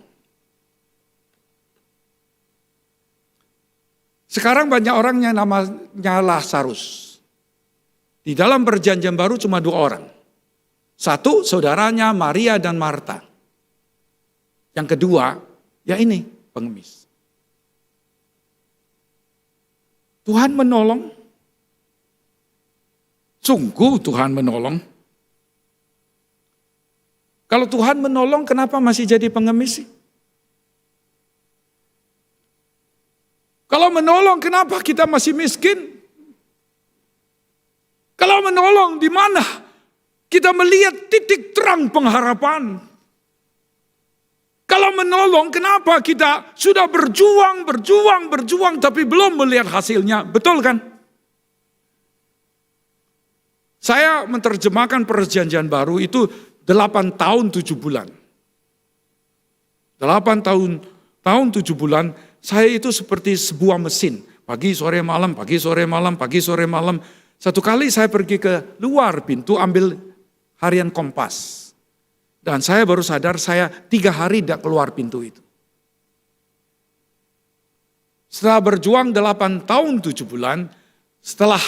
Sekarang banyak orang yang namanya Lazarus. Di dalam perjanjian baru cuma 2 orang. Satu, saudaranya Maria dan Marta. Yang kedua, ya ini, pengemis. Tuhan menolong. Sungguh Tuhan menolong. Kalau Tuhan menolong, kenapa masih jadi pengemis sih? Kalau menolong, kenapa kita masih miskin? Kalau menolong, di mana kita melihat titik terang pengharapan? Kalau menolong, kenapa kita sudah berjuang, tapi belum melihat hasilnya? Betul kan? Saya menerjemahkan perjanjian baru itu 8 tahun 7 bulan. 8 tahun 7 bulan, saya itu seperti sebuah mesin. Pagi, sore, malam, pagi, sore, malam, pagi, sore, malam. Satu kali saya pergi ke luar pintu ambil harian Kompas. Dan saya baru sadar saya 3 hari tidak keluar pintu itu. Setelah berjuang 8 tahun 7 bulan, setelah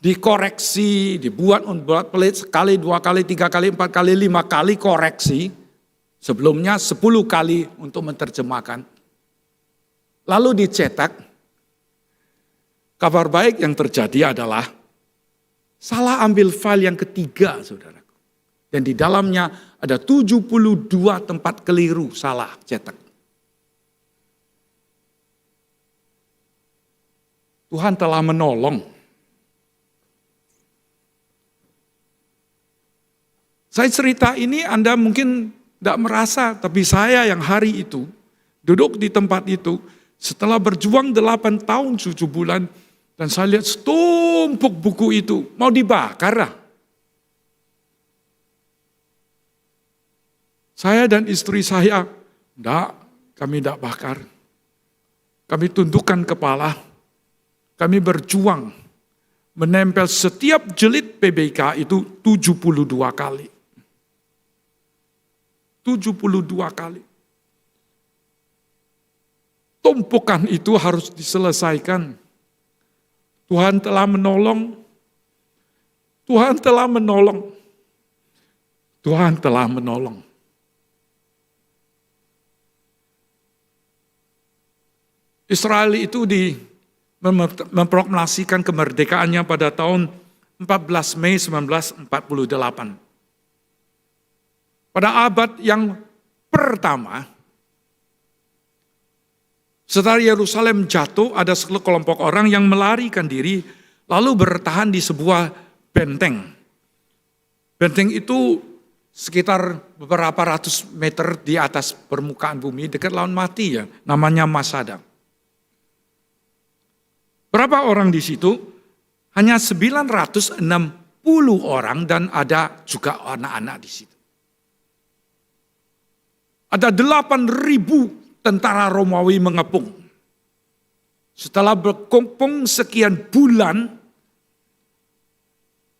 dikoreksi, dibuat pelit sekali, 2 kali, 3 kali, 4 kali, 5 kali koreksi. Sebelumnya 10 kali untuk menerjemahkan. Lalu dicetak. Kabar baik yang terjadi adalah salah ambil file yang ketiga, saudara. Dan di dalamnya ada 72 tempat keliru salah cetak. Tuhan telah menolong. Saya cerita ini Anda mungkin tidak merasa, tapi saya yang hari itu duduk di tempat itu setelah berjuang 8 tahun 7 bulan dan saya lihat setumpuk buku itu mau dibakar lah. Saya dan istri saya, kami tidak bakar. Kami tundukkan kepala, kami berjuang menempel setiap jilid PBK itu 72 kali. 72 kali. Tumpukan itu harus diselesaikan. Tuhan telah menolong. Tuhan telah menolong. Tuhan telah menolong. Israel itu memproklamasikan kemerdekaannya pada tahun 14 Mei 1948. Pada abad yang pertama, setelah Yerusalem jatuh, ada sekelompok orang yang melarikan diri, lalu bertahan di sebuah benteng. Benteng itu sekitar beberapa ratus meter di atas permukaan bumi, dekat laut mati ya, namanya Masada. Berapa orang di situ? Hanya 960 orang dan ada juga anak-anak di situ. Ada 8.000 tentara Romawi mengepung. Setelah berkumpul sekian bulan,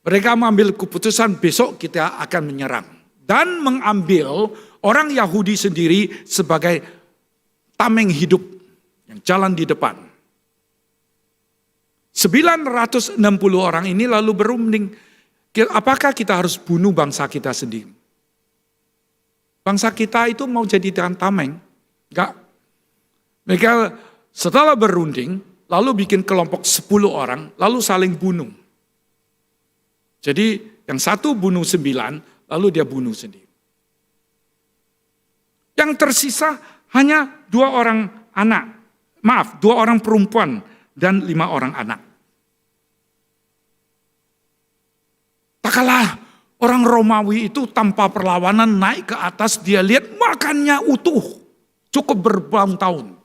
mereka mengambil keputusan besok kita akan menyerang. Dan mengambil orang Yahudi sendiri sebagai tameng hidup yang jalan di depan. 960 orang ini lalu berunding, apakah kita harus bunuh bangsa kita sendiri? Bangsa kita itu mau jadi tameng? Enggak. Mereka setelah berunding, lalu bikin kelompok 10 orang, lalu saling bunuh. Jadi yang satu bunuh 9, lalu dia bunuh sendiri. Yang tersisa hanya 2 orang anak, 2 orang perempuan dan 5 orang anak. Tak kalah orang Romawi itu tanpa perlawanan naik ke atas, dia lihat makannya utuh, cukup bertahun-tahun.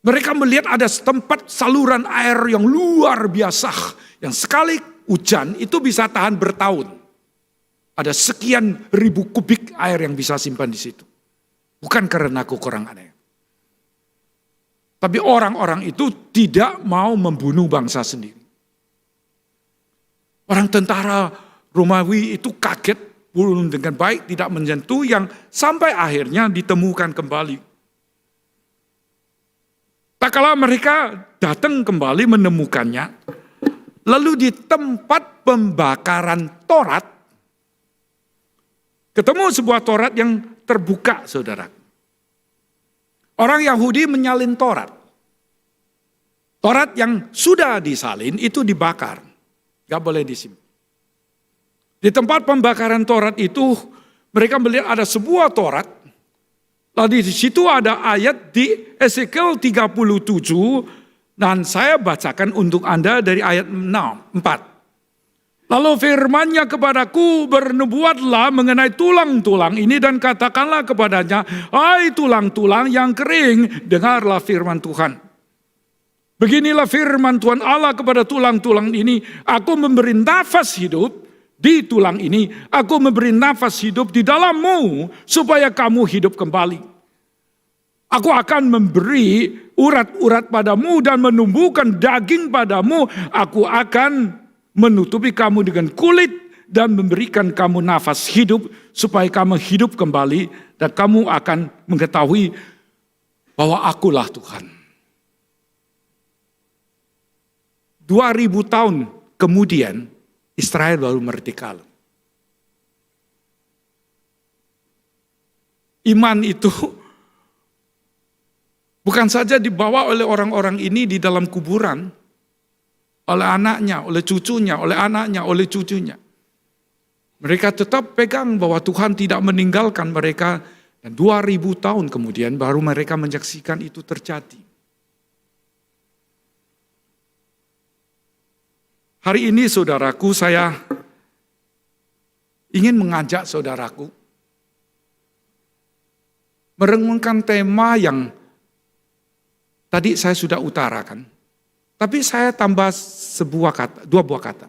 Mereka melihat ada tempat saluran air yang luar biasa, yang sekali hujan itu bisa tahan bertahun. Ada sekian ribu kubik air yang bisa simpan di situ. Bukan karena kekurangannya. Tapi orang-orang itu tidak mau membunuh bangsa sendiri. Orang tentara Romawi itu kaget, pulung dengan baik, tidak menyentuh, yang sampai akhirnya ditemukan kembali. Tak kala mereka datang kembali menemukannya, lalu di tempat pembakaran Taurat, ketemu sebuah Taurat yang terbuka, saudara. Orang Yahudi menyalin Taurat. Taurat yang sudah disalin itu dibakar. Gak boleh disimpan. Di tempat pembakaran Taurat itu, mereka melihat ada sebuah Taurat. Lalu di situ ada ayat di Ezekiel 37, dan saya bacakan untuk Anda dari ayat 4. Lalu firman-Nya kepadaku, bernubuatlah mengenai tulang-tulang ini dan katakanlah kepadanya, hai tulang-tulang yang kering, dengarlah firman Tuhan. Beginilah firman Tuhan Allah kepada tulang-tulang ini, aku memberi nafas hidup di tulang ini, aku memberi nafas hidup di dalammu, supaya kamu hidup kembali. Aku akan memberi urat-urat padamu dan menumbuhkan daging padamu, aku akan menutupi kamu dengan kulit dan memberikan kamu nafas hidup, supaya kamu hidup kembali, dan kamu akan mengetahui bahwa akulah Tuhan. 2000 tahun kemudian Israel baru merdeka. Iman itu bukan saja dibawa oleh orang-orang ini di dalam kuburan, oleh anaknya, oleh cucunya, oleh anaknya, oleh cucunya. Mereka tetap pegang bahwa Tuhan tidak meninggalkan mereka, dan 2000 tahun kemudian baru mereka menyaksikan itu terjadi. Hari ini saudaraku, saya ingin mengajak saudaraku merenungkan tema yang tadi saya sudah utarakan, tapi saya tambah dua buah kata.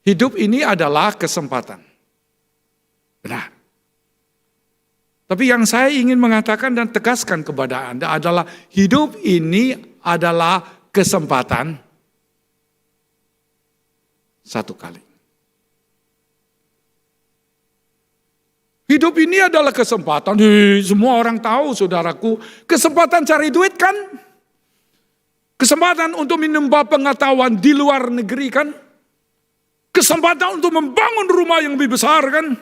Hidup ini adalah kesempatan. Benar. Tapi yang saya ingin mengatakan dan tegaskan kepada Anda adalah hidup ini adalah kesempatan satu kali. Hidup ini adalah kesempatan. Semua orang tahu, saudaraku, kesempatan cari duit kan? Kesempatan untuk menambah pengetahuan di luar negeri kan? Kesempatan untuk membangun rumah yang lebih besar kan?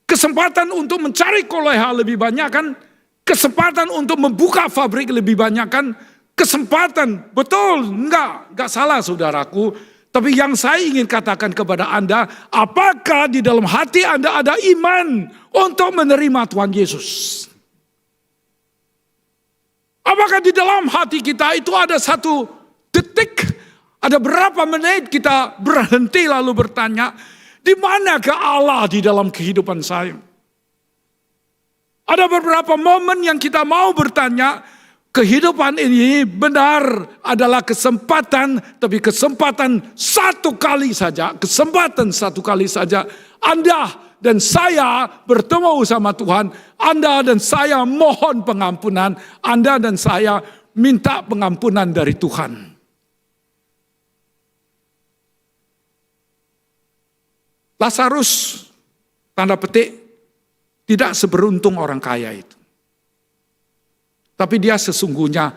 Kesempatan untuk mencari koleha lebih banyak kan? Kesempatan untuk membuka pabrik lebih banyak kan? Kesempatan, betul, enggak salah saudaraku. Tapi yang saya ingin katakan kepada Anda, apakah di dalam hati Anda ada iman untuk menerima Tuhan Yesus? Apakah di dalam hati kita itu ada satu detik, ada berapa menit kita berhenti lalu bertanya, di manakah Allah di dalam kehidupan saya? Ada beberapa momen yang kita mau bertanya, kehidupan ini benar adalah kesempatan, tapi kesempatan satu kali saja, kesempatan satu kali saja. Anda dan saya bertemu sama Tuhan, Anda dan saya mohon pengampunan, Anda dan saya minta pengampunan dari Tuhan. Lazarus, tanda petik, tidak seberuntung orang kaya itu. Tapi dia sesungguhnya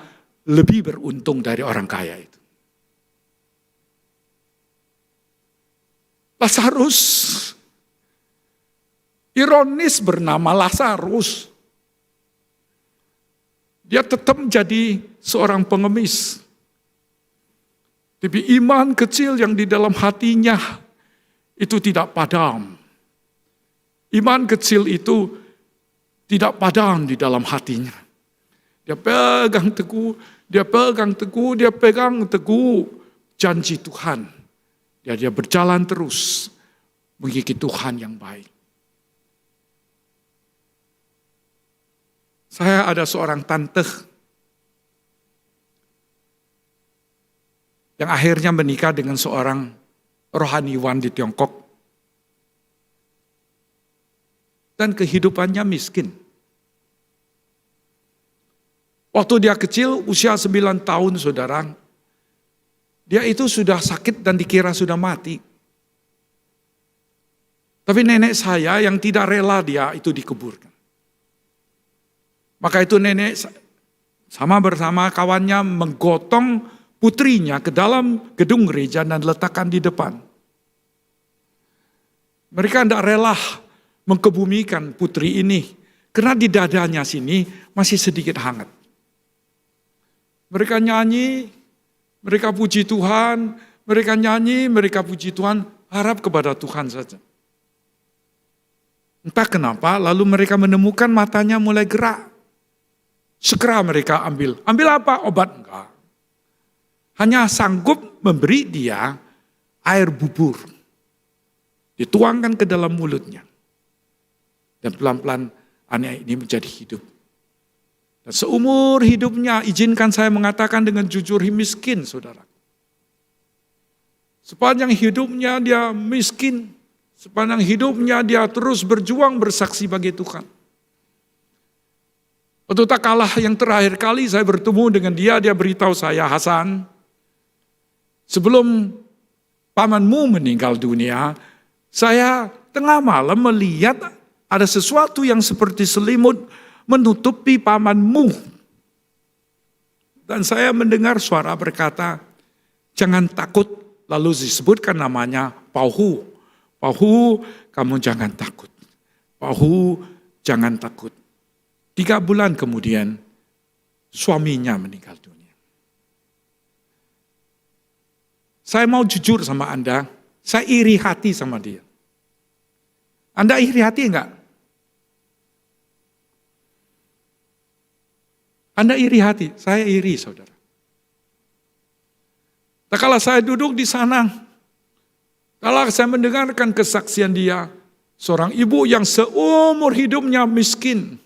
lebih beruntung dari orang kaya itu. Lazarus, ironis bernama Lazarus. Dia tetap menjadi seorang pengemis. Tapi iman kecil yang di dalam hatinya itu tidak padam. Iman kecil itu tidak padam di dalam hatinya. Dia pegang teguh, dia pegang teguh, dia pegang teguh janji Tuhan. Dia berjalan terus mengikuti Tuhan yang baik. Saya ada seorang tante yang akhirnya menikah dengan seorang rohaniwan di Tiongkok. Dan kehidupannya miskin. Waktu dia kecil, usia 9 tahun saudara, dia itu sudah sakit dan dikira sudah mati. Tapi nenek saya yang tidak rela dia itu dikuburkan. Maka itu nenek sama bersama kawannya menggotong putrinya ke dalam gedung gereja dan letakkan di depan. Mereka tidak rela mengkebumikan putri ini, karena di dadanya sini masih sedikit hangat. Mereka nyanyi, mereka puji Tuhan, mereka nyanyi, mereka puji Tuhan, harap kepada Tuhan saja. Entah kenapa, lalu mereka menemukan matanya mulai gerak. Segera mereka ambil apa? Obat? Enggak. Hanya sanggup memberi dia air bubur. Dituangkan ke dalam mulutnya. Dan pelan-pelan anak ini menjadi hidup. Dan seumur hidupnya, izinkan saya mengatakan dengan jujur, miskin saudara. Sepanjang hidupnya dia miskin. Sepanjang hidupnya dia terus berjuang bersaksi bagi Tuhan. Waktu tak kalah yang terakhir kali saya bertemu dengan dia beritahu saya, Hasan, sebelum pamanmu meninggal dunia, saya tengah malam melihat ada sesuatu yang seperti selimut menutupi pamanmu. Dan saya mendengar suara berkata, jangan takut. Lalu disebutkan namanya Pauhu. Pauhu, kamu jangan takut. Pauhu, jangan takut. 3 bulan kemudian, suaminya meninggal dunia. Saya mau jujur sama Anda, saya iri hati sama dia. Anda iri hati enggak? Anda iri hati, saya iri saudara. Nah, kalau saya duduk di sana, kalau saya mendengarkan kesaksian dia, seorang ibu yang seumur hidupnya miskin,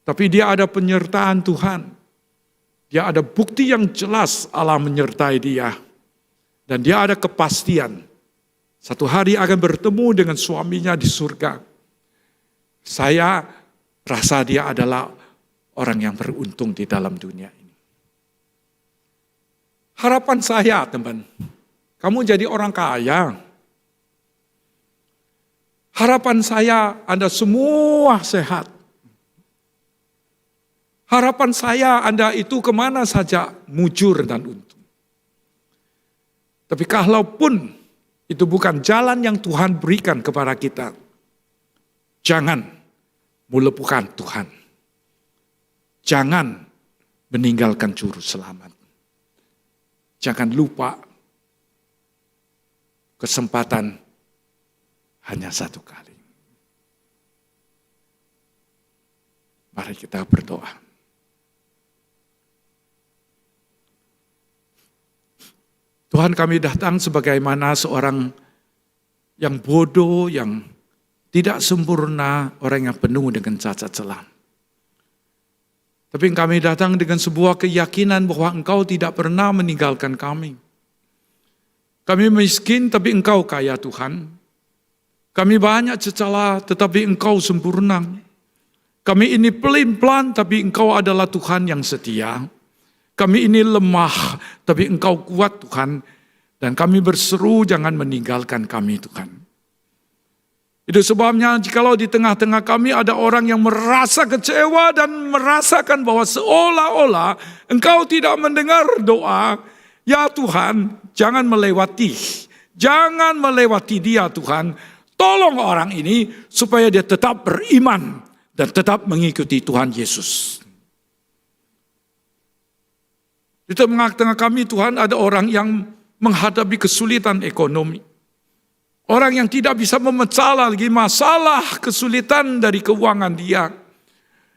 tapi dia ada penyertaan Tuhan. Dia ada bukti yang jelas Allah menyertai dia. Dan dia ada kepastian, satu hari akan bertemu dengan suaminya di surga. Saya rasa dia adalah orang yang beruntung di dalam dunia ini. Harapan saya, teman, kamu jadi orang kaya. Harapan saya Anda semua sehat. Harapan saya Anda itu kemana saja mujur dan untung. Tapi kalaupun itu bukan jalan yang Tuhan berikan kepada kita, jangan melupakan Tuhan. Jangan meninggalkan juru selamat. Jangan lupa kesempatan hanya satu kali. Mari kita berdoa. Tuhan, kami datang sebagaimana seorang yang bodoh, yang tidak sempurna, orang yang penuh dengan cacat celah. Tapi kami datang dengan sebuah keyakinan bahwa Engkau tidak pernah meninggalkan kami. Kami miskin tapi Engkau kaya Tuhan. Kami banyak cecalah tetapi Engkau sempurna. Kami ini pelin-pelan tapi Engkau adalah Tuhan yang setia. Kami ini lemah tapi Engkau kuat Tuhan. Dan kami berseru jangan meninggalkan kami Tuhan. Itu sebabnya jikalau di tengah-tengah kami ada orang yang merasa kecewa dan merasakan bahwa seolah-olah Engkau tidak mendengar doa, ya Tuhan, jangan melewati dia Tuhan. Tolong orang ini supaya dia tetap beriman dan tetap mengikuti Tuhan Yesus. Di tengah-tengah kami Tuhan ada orang yang menghadapi kesulitan ekonomi. Orang yang tidak bisa memecah lagi masalah kesulitan dari keuangan dia.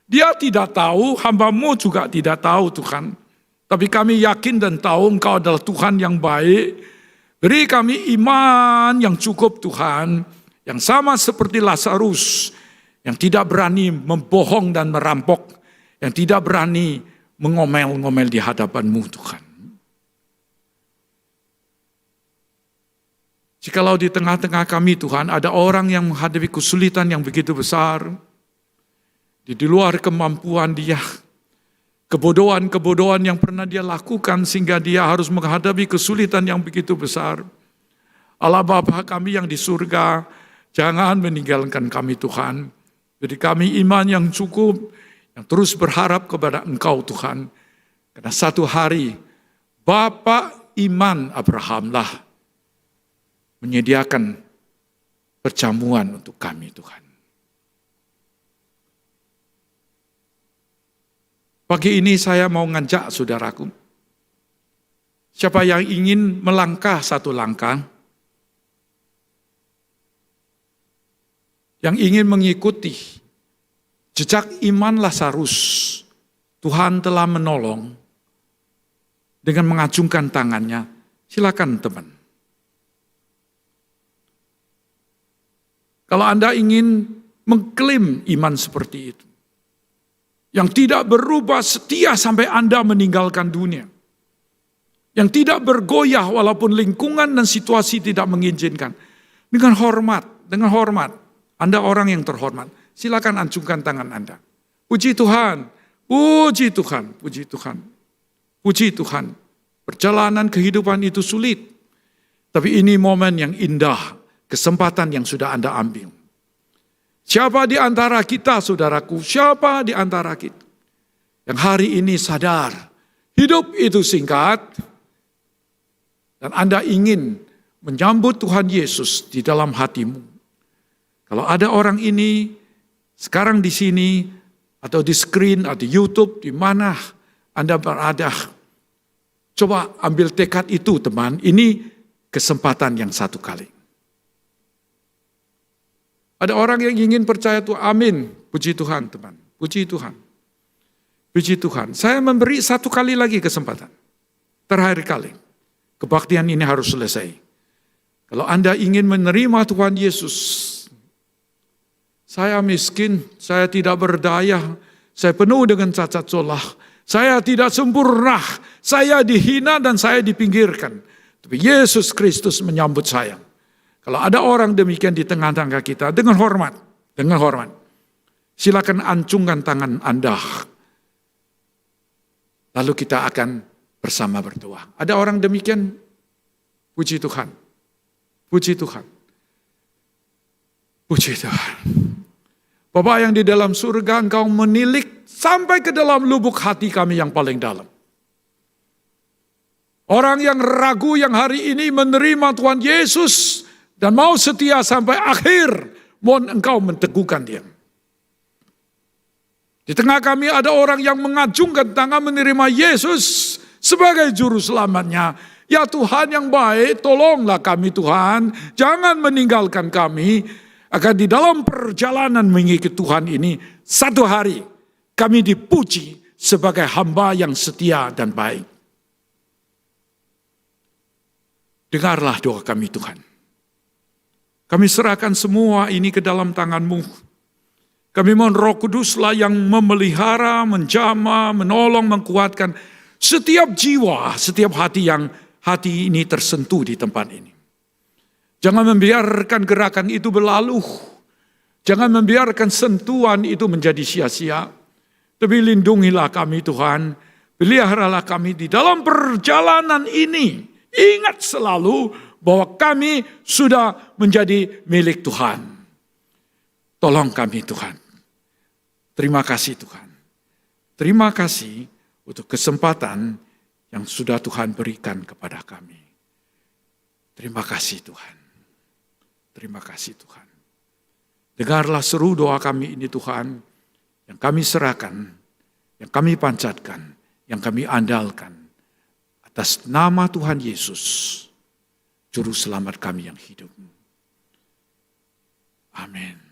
Dia tidak tahu, hamba-Mu juga tidak tahu Tuhan. Tapi kami yakin dan tahu Engkau adalah Tuhan yang baik. Beri kami iman yang cukup Tuhan. Yang sama seperti Lazarus. Yang tidak berani membohong dan merampok. Yang tidak berani mengomel-ngomel di hadapan-Mu Tuhan. Jikalau di tengah-tengah kami Tuhan ada orang yang menghadapi kesulitan yang begitu besar, di luar kemampuan dia, kebodohan-kebodohan yang pernah dia lakukan sehingga dia harus menghadapi kesulitan yang begitu besar. Allah Bapa kami yang di surga, jangan meninggalkan kami Tuhan. Jadi kami iman yang cukup, yang terus berharap kepada Engkau Tuhan. Karena satu hari Bapa iman Abrahamlah menyediakan perjamuan untuk kami Tuhan. Pagi ini saya mau ngajak saudaraku. Siapa yang ingin melangkah satu langkah, yang ingin mengikuti jejak iman Lazarus, Tuhan telah menolong dengan mengacungkan tangannya. Silakan teman. Kalau Anda ingin mengklaim iman seperti itu, yang tidak berubah setia sampai Anda meninggalkan dunia, yang tidak bergoyah walaupun lingkungan dan situasi tidak mengizinkan, dengan hormat, Anda orang yang terhormat, silakan acungkan tangan Anda. Puji Tuhan, puji Tuhan, puji Tuhan, puji Tuhan. Perjalanan kehidupan itu sulit, tapi ini momen yang indah. Kesempatan yang sudah Anda ambil. Siapa di antara kita, saudaraku, siapa di antara kita yang hari ini sadar hidup itu singkat, dan Anda ingin menyambut Tuhan Yesus di dalam hatimu. Kalau ada orang ini sekarang di sini, atau di screen, atau di YouTube, di mana Anda berada, coba ambil tekad itu teman, ini kesempatan yang satu kali. Ada orang yang ingin percaya Tuhan, amin, puji Tuhan teman, puji Tuhan. Puji Tuhan, saya memberi satu kali lagi kesempatan, terakhir kali, kebaktian ini harus selesai. Kalau Anda ingin menerima Tuhan Yesus, saya miskin, saya tidak berdaya, saya penuh dengan cacat celah, saya tidak sempurna, saya dihina dan saya dipinggirkan. Tapi Yesus Kristus menyambut saya. Kalau ada orang demikian di tengah-tengah kita, dengan hormat, silakan ancungkan tangan Anda. Lalu kita akan bersama berdoa. Ada orang demikian? Puji Tuhan. Puji Tuhan. Puji Tuhan. Bapa yang di dalam surga, Engkau menilik sampai ke dalam lubuk hati kami yang paling dalam. Orang yang ragu yang hari ini menerima Tuhan Yesus dan mau setia sampai akhir, mohon Engkau menteguhkan dia. Di tengah kami ada orang yang mengacungkan tangan menerima Yesus sebagai juru selamatnya. Ya Tuhan yang baik, tolonglah kami Tuhan, jangan meninggalkan kami, agar di dalam perjalanan mengikuti Tuhan ini, satu hari kami dipuji sebagai hamba yang setia dan baik. Dengarlah doa kami Tuhan. Kami serahkan semua ini ke dalam tangan-Mu. Kami mohon Roh Kuduslah yang memelihara, menjamah, menolong, menguatkan setiap jiwa, setiap hati yang hati ini tersentuh di tempat ini. Jangan membiarkan gerakan itu berlalu. Jangan membiarkan sentuhan itu menjadi sia-sia. Tapi lindungilah kami Tuhan. Peliharalah kami di dalam perjalanan ini. Ingat selalu bahwa kami sudah menjadi milik Tuhan. Tolong kami Tuhan. Terima kasih Tuhan. Terima kasih untuk kesempatan yang sudah Tuhan berikan kepada kami. Terima kasih Tuhan. Terima kasih Tuhan. Dengarlah seru doa kami ini Tuhan, yang kami serahkan, yang kami panjatkan, yang kami andalkan, atas nama Tuhan Yesus, Juru Selamat kami yang hidup. Amin.